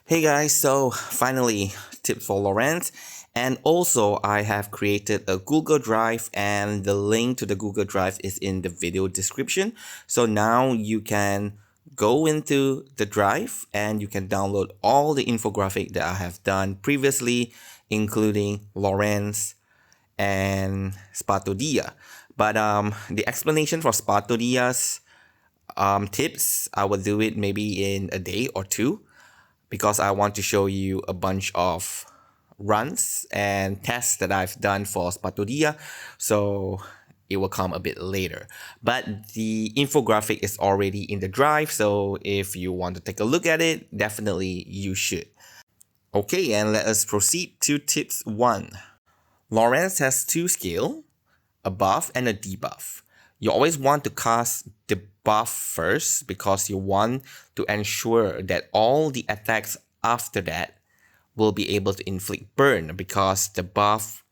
Hey guys, so finally tips for Lorentz, and also I have created a Google Drive and the link to the Google Drive is in the video description. So now you can go into the drive and you can download all the infographic that I have done previously, including Lorentz and Spatodia. But the explanation for Spatodia's tips, I will do it maybe in a day or two because I want to show you a bunch of runs and tests that I've done for Spatodia. So it will come a bit later. But the infographic is already in the drive. So if you want to take a look at it, definitely you should. Okay, and let us proceed to tips 1. Lorentz has 2 skill, a buff and a debuff. You always want to cast the buff first because you want to ensure that all the attacks after that will be able to inflict burn, because the buff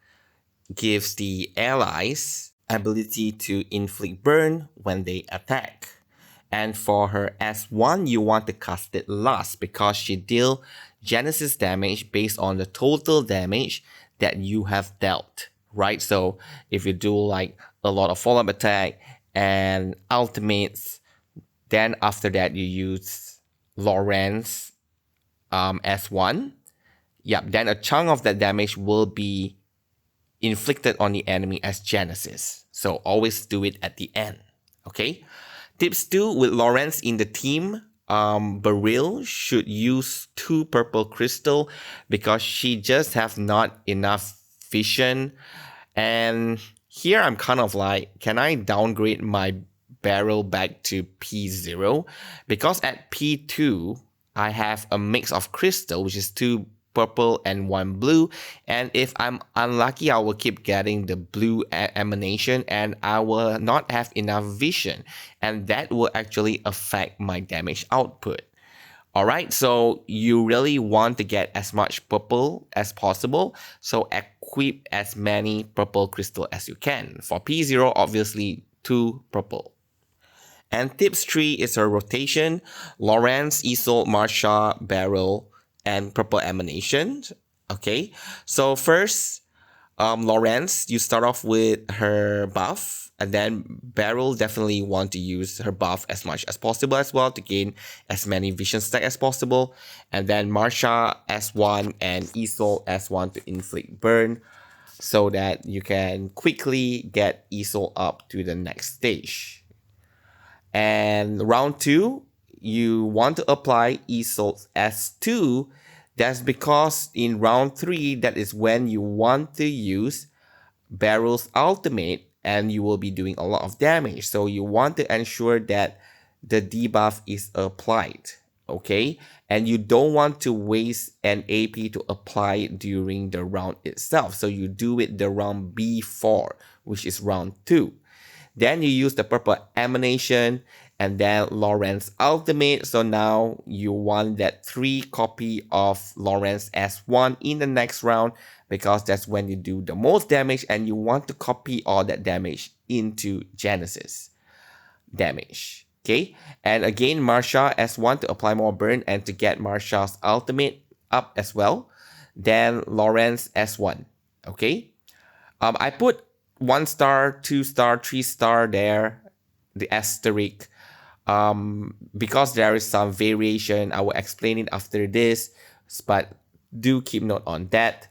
gives the allies ability to inflict burn when they attack. And for her S1, you want to cast it last because she deals Genesis damage based on the total damage that you have dealt, right? So if you do like a lot of follow-up attack and ultimates, then after that you use Lorentz S1. Yep, then a chunk of that damage will be inflicted on the enemy as Genesis. So always do it at the end, okay? Tips 2, with Lorentz in the team, Beryl should use 2 purple crystal because she just have not enough vision. And here I'm kind of like, can I downgrade my barrel back to P0? Because at P2, I have a mix of crystal, which is 2 purple and 1 blue, and if I'm unlucky I will keep getting the blue emanation and I will not have enough vision, and that will actually affect my damage output. Alright, so you really want to get as much purple as possible, so equip as many purple crystal as you can. For P0, obviously 2 purple. And tips 3 is her rotation: Lorentz, Isolde, Marsha, Beryl, and purple emanation. Okay, so first, Lorentz, you start off with her buff, and then Beryl definitely want to use her buff as much as possible as well to gain as many vision stack as possible, and then Marsha S1 and Isolde S1 to inflict burn, so that you can quickly get Isolde up to the next stage. And round 2, you want to apply Isolde S2. That's because in round 3, that is when you want to use Beryl's ultimate and you will be doing a lot of damage. So you want to ensure that the debuff is applied, okay? And you don't want to waste an AP to apply during the round itself. So you do it the round before, which is round 2. Then you use the purple emanation and then Lorentz ultimate. So now you want that 3 copy of Lorentz S1 in the next round, because that's when you do the most damage and you want to copy all that damage into Genesis damage. Okay, and again Marsha S1 to apply more burn and to get Marsha's ultimate up as well. Then Lorentz S1. Okay, I put 1 star, 2 star, 3 star there, the asterisk, because there is some variation. I will explain it after this, but do keep note on that.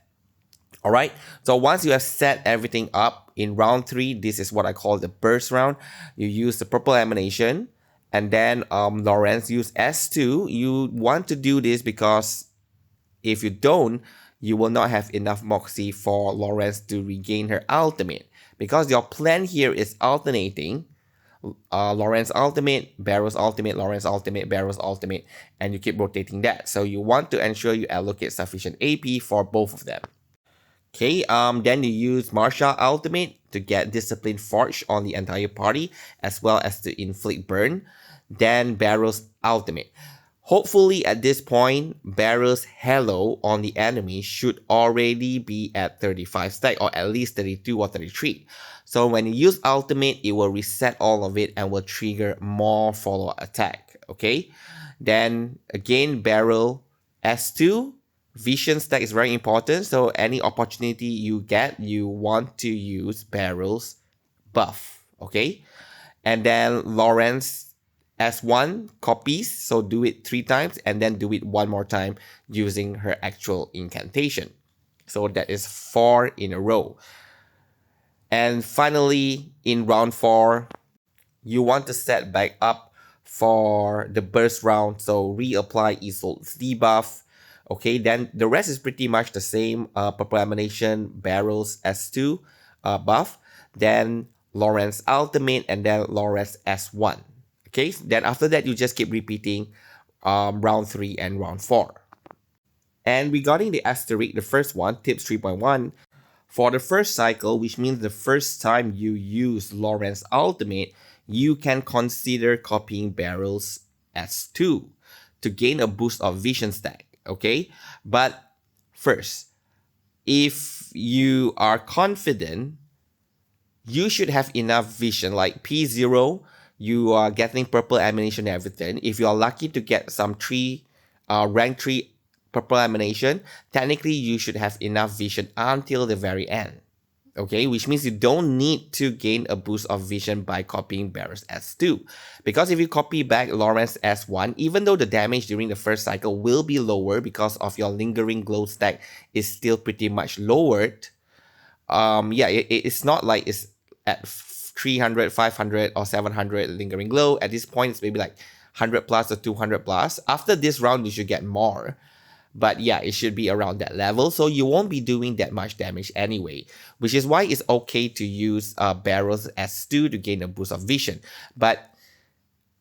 Alright, so once you have set everything up in round 3, this is what I call the burst round. You use the purple emanation, and then Lorentz use S2. You want to do this because if you don't, you will not have enough Moxie for Lorentz to regain her ultimate. Because your plan here is alternating Lorentz ultimate, Beryl's ultimate, Lorentz ultimate, Beryl's ultimate, and you keep rotating that. So you want to ensure you allocate sufficient AP for both of them. Okay, then you use Marsha ultimate to get Discipline Forge on the entire party, as well as to inflict burn. Then Beryl's ultimate. Hopefully at this point, Beryl's Hello on the enemy should already be at 35 stack, or at least 32 or 33. So when you use ultimate, it will reset all of it and will trigger more follow-up attack, okay? Then again, Beryl S2, vision stack is very important. So any opportunity you get, you want to use barrels buff. Okay. And then Lorentz S1 copies. So do it 3 times and then do it one more time using her actual incantation. So that is 4 in a row. And finally, in round 4, you want to set back up for the burst round. So reapply Isolde's debuff. Okay, then the rest is pretty much the same. Purple Emanation, Barrels S2 buff. Then Lorentz Ultimate and then Lorentz S1. Okay, then after that, you just keep repeating round 3 and round 4. And regarding the asterisk, the first one, tips 3.1, for the first cycle, which means the first time you use Lorentz Ultimate, you can consider copying Barrels S2 to gain a boost of vision stack, okay? But first, if you are confident, you should have enough vision, like P0, you are getting purple emanation and everything. If you are lucky to get some rank 3 purple emanation, technically you should have enough vision until the very end. Okay, which means you don't need to gain a boost of vision by copying Barrels S2. Because if you copy back Lorentz S1, even though the damage during the first cycle will be lower because of your lingering glow stack is still pretty much lowered, it's not like it's at 300, 500 or 700 lingering glow. At this point, it's maybe like 100 plus or 200 plus. After this round, you should get more. But yeah, it should be around that level. So you won't be doing that much damage anyway. Which is why it's okay to use Barrels S2 to gain a boost of vision. But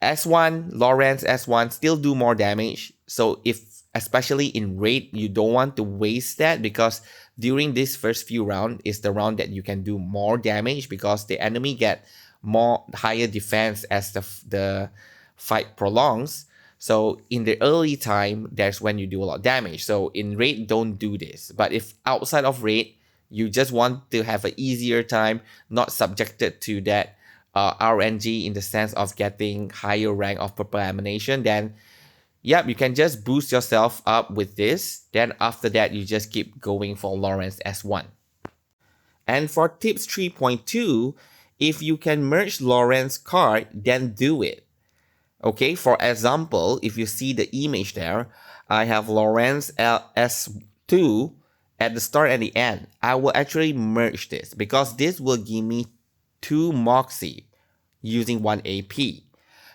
S1, Lorentz S1 still do more damage. So if, especially in raid, you don't want to waste that, because during this first few rounds is the round that you can do more damage, because the enemy get more higher defense as the fight prolongs. So in the early time, that's when you do a lot of damage. So in raid, don't do this. But if outside of raid, you just want to have an easier time, not subjected to that RNG in the sense of getting higher rank of purple emanation, then yep, you can just boost yourself up with this. Then after that, you just keep going for Lorentz S1. And for tips 3.2, if you can merge Lorentz card, then do it. Okay, for example, if you see the image there, I have Lorentz S2 at the start and the end. I will actually merge this because this will give me 2 Moxie using 1 AP.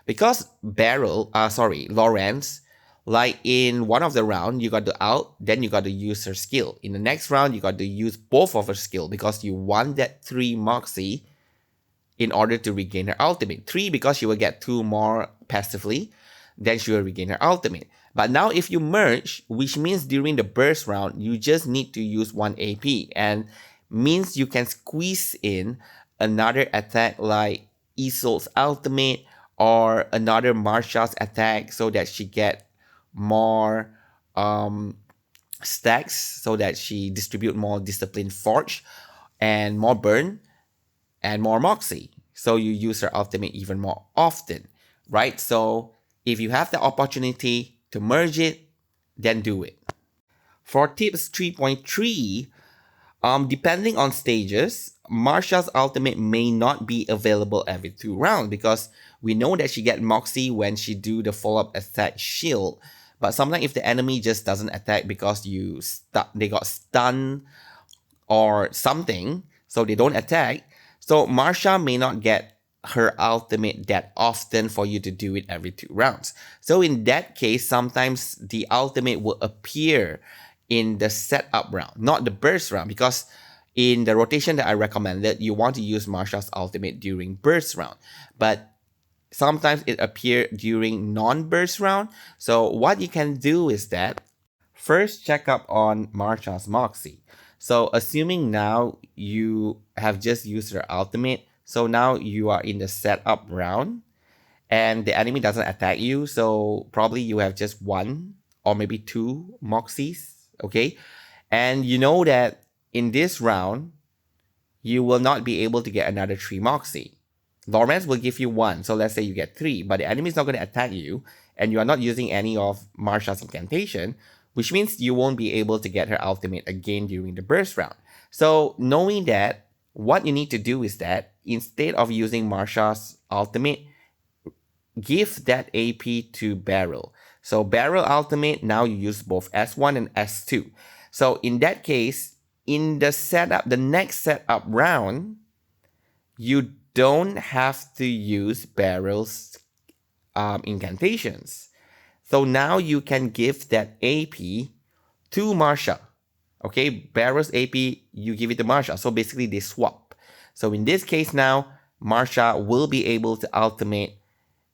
Because Lorentz, like in one of the round, you got to out, then you got to use her skill. In the next round, you got to use both of her skill because you want that 3 Moxie in order to regain her ultimate. 3 because she will get 2 more passively, then she will regain her ultimate. But now if you merge, which means during the burst round, you just need to use 1 AP, and means you can squeeze in another attack like Isolde's ultimate or another Marsha's attack so that she get more stacks, so that she distribute more Discipline Forge and more burn and more Moxie. So you use her ultimate even more often, right? So if you have the opportunity to merge it, then do it. For tips 3.3, depending on stages, Marsha's ultimate may not be available every 2 rounds, because we know that she get Moxie when she do the follow-up attack shield. But sometimes if the enemy just doesn't attack because they got stunned or something, so they don't attack, so Marsha may not get her ultimate that often for you to do it every 2 rounds. So in that case, sometimes the ultimate will appear in the setup round, not the burst round, because in the rotation that I recommended, you want to use Marsha's ultimate during burst round. But sometimes it appears during non-burst round. So what you can do is that first check up on Marsha's Moxie. So assuming now you have just used her ultimate, so now you are in the setup round and the enemy doesn't attack you, so probably you have just 1 or maybe 2 Moxies, okay? And you know that in this round, you will not be able to get another 3 Moxie. Lorentz will give you 1. So let's say you get 3, but the enemy is not going to attack you, and you are not using any of Marsha's incantation, which means you won't be able to get her ultimate again during the burst round. So knowing that, what you need to do is that instead of using Marsha's ultimate, give that AP to Beryl. So Beryl ultimate, now you use both S1 and S2. So in that case, in the setup, the next setup round, you don't have to use Beryl's incantations. So now you can give that AP to Marsha. Okay, Beryl's AP, you give it to Marsha. So basically they swap. So in this case now, Marsha will be able to ultimate,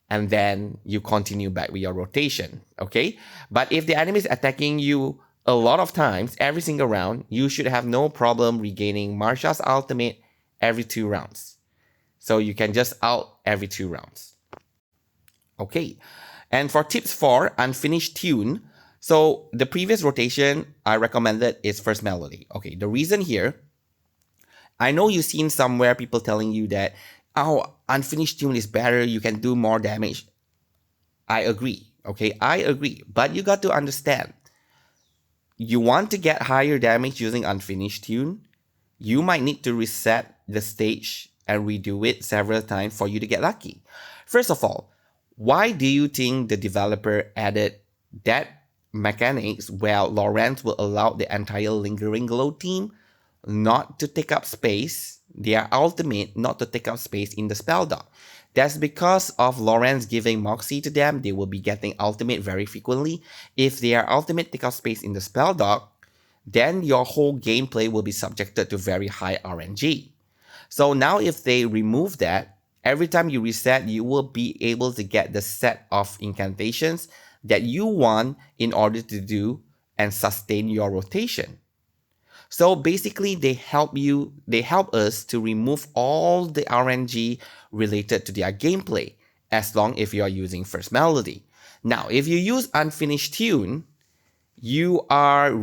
and then you continue back with your rotation. Okay, but if the enemy is attacking you a lot of times, every single round, you should have no problem regaining Marsha's ultimate every 2 rounds. So you can just out every 2 rounds. Okay, and for tips 4, unfinished tune. So the previous rotation I recommended is first melody. Okay, the reason here, I know you've seen somewhere people telling you that, oh, unfinished tune is better, you can do more damage. I agree, okay, I agree. But you got to understand, you want to get higher damage using unfinished tune, you might need to reset the stage and redo it several times for you to get lucky. First of all, why do you think the developer added that mechanics where Lorentz will allow the entire Lingering Glow team not to take up space, their ultimate not to take up space in the spell dock? That's because of Lorentz giving Moxie to them. They will be getting ultimate very frequently. If their ultimate take up space in the spell dock, then your whole gameplay will be subjected to very high RNG. So now if they remove that, every time you reset, you will be able to get the set of incantations that you want in order to do and sustain your rotation. So basically, they help us to remove all the RNG related to their gameplay, as long if you are using first melody. Now, if you use unfinished tune, you are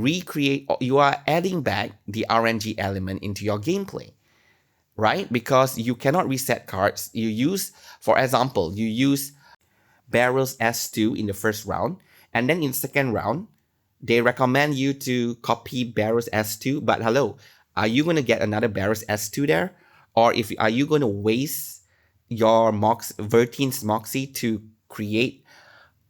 adding back the RNG element into your gameplay, right? Because you cannot reset cards. You use, for example, you use Beryl's S2 in the first round, and then in second round, they recommend you to copy Beryl's S2, but hello, are you going to get another Beryl's S2 there? Or are you going to waste your Vertine's Moxie to create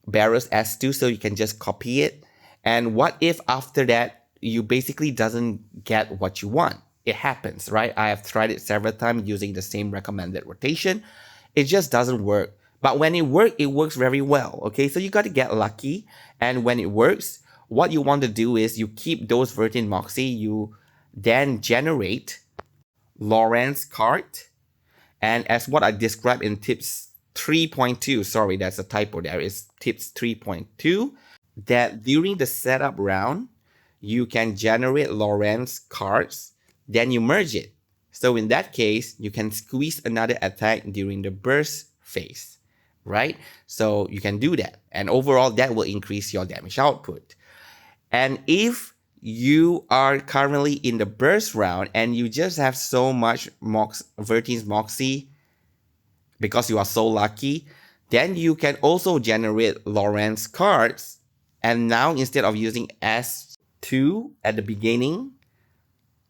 Beryl's S2 so you can just copy it? And what if after that, you basically doesn't get what you want? It happens, right? I have tried it several times using the same recommended rotation. It just doesn't work. But when it works very well, okay? So you got to get lucky. And when it works, what you want to do is you keep those Vertine Moxie, you then generate Lorentz card. And as what I described in tips 3.2, sorry, that's a typo there, is tips 3.2, that during the setup round, you can generate Lorentz cards, then you merge it. So in that case, you can squeeze another attack during the burst phase, right? So you can do that. And overall, that will increase your damage output. And if you are currently in the burst round and you just have so much Vertine's Moxie because you are so lucky, then you can also generate Lorentz cards. And now instead of using S2 at the beginning,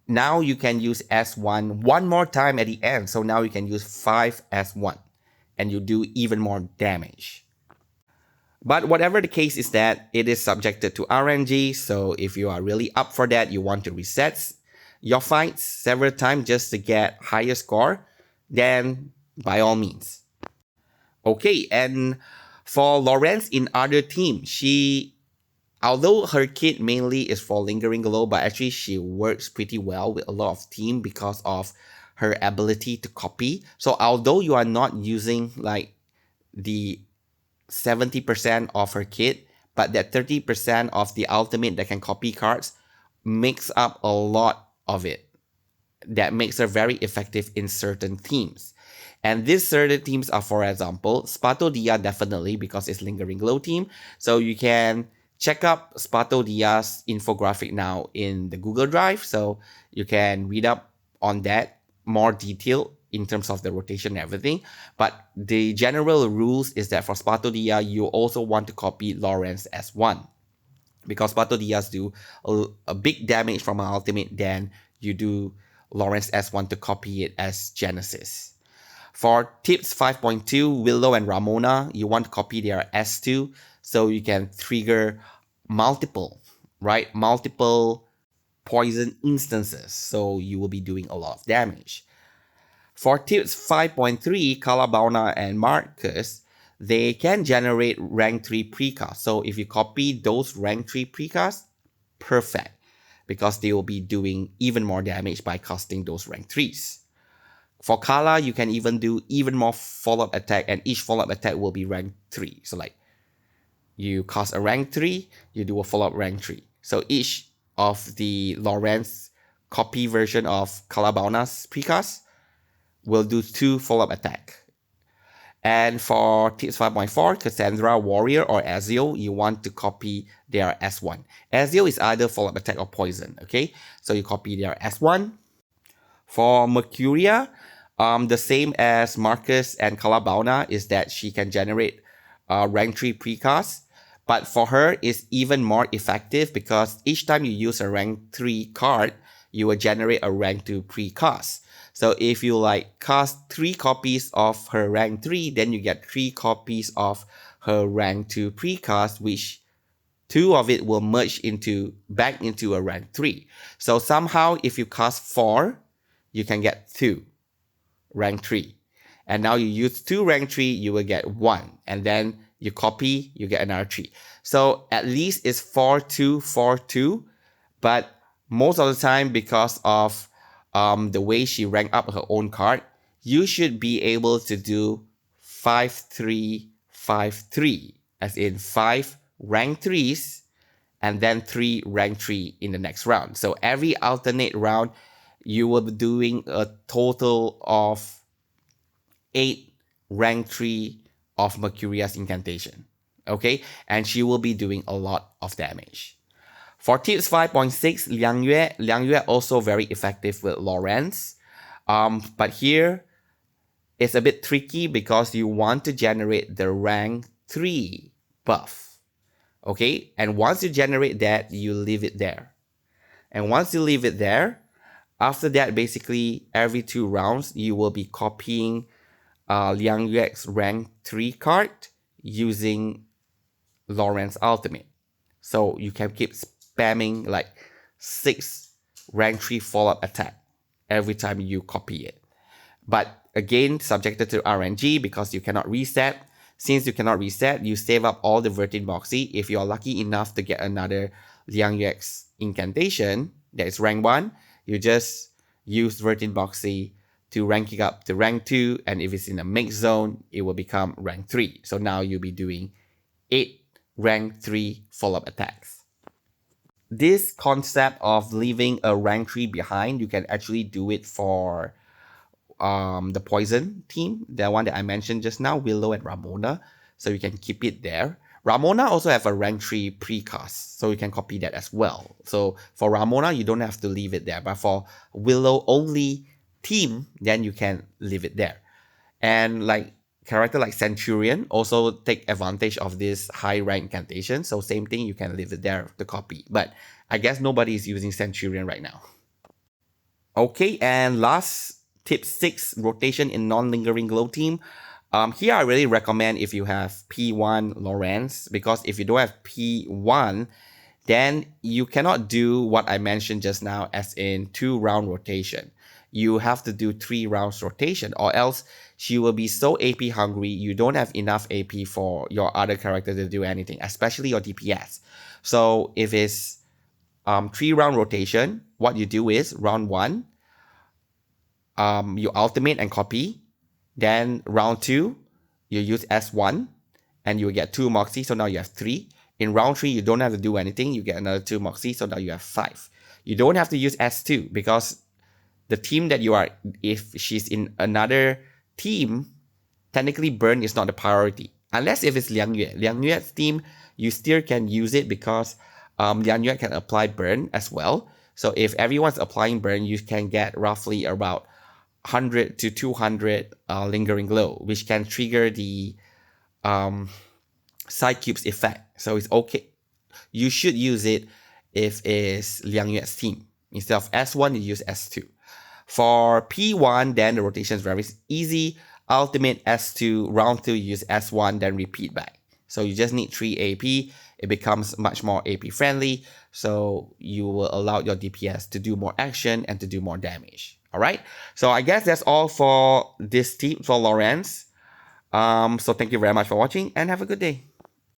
now you can use S1 one more time at the end. So now you can use 5 S1 and you do even more damage. But whatever the case is that it is subjected to RNG. So if you are really up for that, you want to reset your fights several times just to get higher score, then by all means. Okay, and for Lorentz in other team, although her kit mainly is for Lingering Glow, but actually she works pretty well with a lot of team because of her ability to copy. So although you are not using like the 70% of her kit, but that 30% of the ultimate that can copy cards makes up a lot of it. That makes her very effective in certain teams. And these certain teams are, for example, Spatodia definitely because it's Lingering Glow team. So you can check up Spatodia's infographic now in the Google Drive. So you can read up on that more detailed in terms of the rotation and everything. But the general rules is that for Sparto Dia, you also want to copy Lorentz S1. Because Sparto Dias do a big damage from an ultimate, then you do Lorentz S1 to copy it as Genesis. For tips 5.2, Willow and Ramona, you want to copy their S2 so you can trigger multiple poison instances. So you will be doing a lot of damage. For tips 5.3, Calabauna and Marcus, they can generate rank 3 precast. So if you copy those rank 3 precast, perfect. Because they will be doing even more damage by casting those rank 3s. For Kala, you can even do even more follow-up attack, and each follow-up attack will be rank 3. So like, you cast a rank 3, you do a follow-up rank 3. So each of the Lorentz copy version of Calabauna's precast will do 2 follow-up attack. And for tips 5.4, Cassandra, Warrior, or Ezio, you want to copy their S1. Ezio is either follow-up attack or poison, okay? So you copy their S1. For Mercuria, the same as Marcus and Calabauna is that she can generate rank 3 precast. But for her, it's even more effective because each time you use a rank 3 card, you will generate a rank 2 precast. So if you like cast 3 copies of her rank 3, then you get 3 copies of her rank 2 precast, which 2 of it will merge back into a rank 3. So somehow if you cast 4, you can get 2 rank 3. And now you use 2 rank 3, you will get 1. And then you copy, you get another 3. So at least it's 4-2, 4-2. But most of the time, because of the way she ranked up her own card, you should be able to do 5-3, 5-3. As in 5 rank 3s and then 3 rank 3 in the next round. So every alternate round, you will be doing a total of 8 rank 3 of Mercuria's incantation. Okay? And she will be doing a lot of damage. For tips 5.6, Liang Yue. Liang Yue also very effective with Lorentz. But here, it's a bit tricky because you want to generate the rank 3 buff. Okay? And once you generate that, you leave it there. And once you leave it there, after that, basically, every 2 rounds, you will be copying Liang Yue's rank 3 card using Lorentz Ultimate. So you can keep spamming like 6 rank 3 follow-up attack every time you copy it. But again, subjected to RNG because you cannot reset. Since you cannot reset, you save up all the Vertin Boxy. If you're lucky enough to get another Liang Yue's incantation that is rank 1, you just use Vertin Boxy to rank it up to rank 2, and if it's in a mixed zone, it will become rank 3. So now you'll be doing 8 rank 3 follow-up attacks. This concept of leaving a rank 3 behind, you can actually do it for the poison team, the one that I mentioned just now, Willow and Ramona. So you can keep it there. Ramona also have a rank 3 precast, so you can copy that as well. So for Ramona, you don't have to leave it there. But for Willow only team, then you can leave it there. And like character like Centurion also take advantage of this high rank incantation. So same thing, you can leave it there to copy. But I guess nobody is using Centurion right now. Okay, and last tip 6, rotation in non-lingering glow team. Here I really recommend if you have P1 Lorentz, because if you don't have P1, then you cannot do what I mentioned just now as in 2-round rotation. You have to do 3 rounds rotation, or else she will be so AP hungry, you don't have enough AP for your other character to do anything, especially your DPS. So if it's 3-round rotation, what you do is round 1, you ultimate and copy. Then round 2, you use S1 and you get 2 Moxie, so now you have 3. In round 3, you don't have to do anything, you get another 2 Moxie, so now you have 5. You don't have to use S2 because the team that you are, if she's in another team, technically burn is not a priority. Unless if it's Liang Yue. Liang Yue's team, you still can use it because Liang Yue can apply burn as well. So if everyone's applying burn, you can get roughly about 100 to 200 lingering glow, which can trigger the side cubes effect. So it's okay. You should use it if it's Liang Yue's team. Instead of S1, you use S2. For P1, then the rotation is very easy. Ultimate S2, round 2, you use S1, then repeat back. So you just need 3 AP. It becomes much more AP friendly. So you will allow your DPS to do more action and to do more damage. Alright, so I guess that's all for this tip for Lorentz. So thank you very much for watching and have a good day.